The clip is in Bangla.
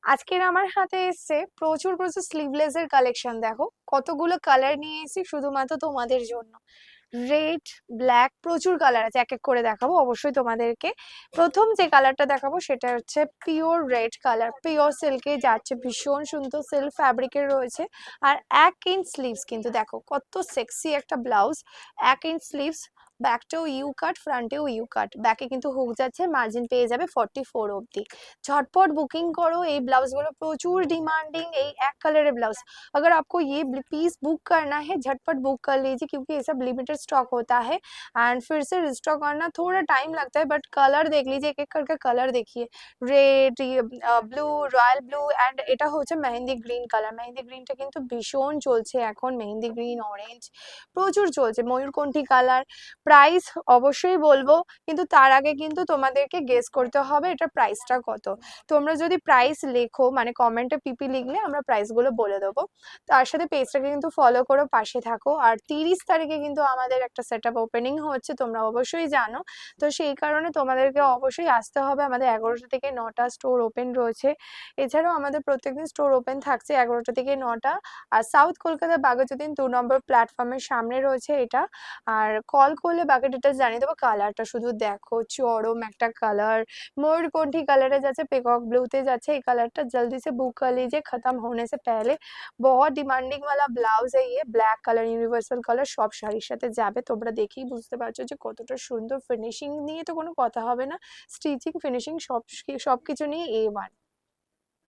আজকের আমার হাতে এসছে প্রচুর প্রচুর স্লিভলেস এর কালেকশন। দেখো কতগুলো কালার নিয়ে এসেছি শুধুমাত্র তোমাদের জন্য। রেড, ব্ল্যাক, প্রচুর কালার আছে, এক এক করে দেখাবো অবশ্যই তোমাদেরকে। প্রথম যে কালারটা দেখাবো সেটা হচ্ছে পিওর রেড কালার, পিওর সিল্কে যাচ্ছে, ভীষণ সুন্দর সিল্ক ফ্যাব্রিকের রয়েছে। আর 1 ইঞ্চ স্লিভস, কিন্তু দেখো কত সেক্সি একটা ব্লাউজ। 1 ইঞ্চ স্লিভস, ব্যাকটাও ইউ কাট, ফ্রন্টেও ইউ কাট, ব্যাকে কিন্তু হুক যাচ্ছে, মার্জিন পেয়ে যাবে 44 অবধি। झटपट बुकिंग करो, ये ब्लाउज गुलो प्रचुर डिमांडिंग, ये एक कलर ब्लाउज। अगर आपको ये पीस बुक करना है झटपट बुक कर लीजिए, क्योंकि ये सब लिमिटेड स्टॉक होता है एंड फिर से रिस्टॉक करना थोड़ा टाइम लगता है। बट कलर देख लीजिए, एक एक करके कलर देखिए। Red, blue, royal blue and এটা হচ্ছে মেহেন্দি গ্রিন কালার। মেহেন্দি গ্রিনটা কিন্তু ভীষণ চলছে এখন, মেহেন্দি গ্রিন, অরেঞ্জ প্রচুর চলছে। ময়ূরকণ্ঠী কালার। প্রাইস অবশ্যই বলবো, কিন্তু তার আগে কিন্তু তোমাদেরকে গেস করতে হবে এটা প্রাইসটা কত। তোমরা যদি প্রাইস লেখো, মানে কমেন্টে পিপি লিখলে আমরা প্রাইসগুলো বলে দেবো। তার সাথে পেজটাকে কিন্তু ফলো করো, পাশে থাকো। আর 30 তারিখে কিন্তু আমাদের একটা সেটআপ ওপেনিং হচ্ছে, তোমরা অবশ্যই জানো। তো সেই কারণে তোমাদেরকে অবশ্যই আসতে হবে। আমাদের 11টা থেকে 9টা স্টোর ওপেন রয়েছে। এছাড়াও আমাদের প্রত্যেকদিন স্টোর ওপেন থাকছে 11টা থেকে 9টা। আর সাউথ কলকাতা বাঘাযতীন 2 নম্বর প্ল্যাটফর্মের সামনে রয়েছে এটা। আর কল করলে বাকি ডিটেলস জানিয়ে দেবো। কালারটা শুধু দেখো, চরম একটা কালার, मयूरकंठी कलर है, जैसे पिकॉक ब्लू ते जाচ্ছে। এই কালারটা জলদি से बुक कर लीजिए खत्म होने से पहले। बहुत डिमांडिंग वाला ब्लाउज है ये, ব্ল্যাক কালার, ইউনিভার্সাল কালার, সব শাড়ির সাথে যাবে। তোমরা দেখেই বুঝতে পারছো যে কতটা সুন্দর। ফিনিশিং নিয়ে তো কোনো কথা হবে না, স্টিচিং, ফিনিশিং সবকিছু নিয়ে A1।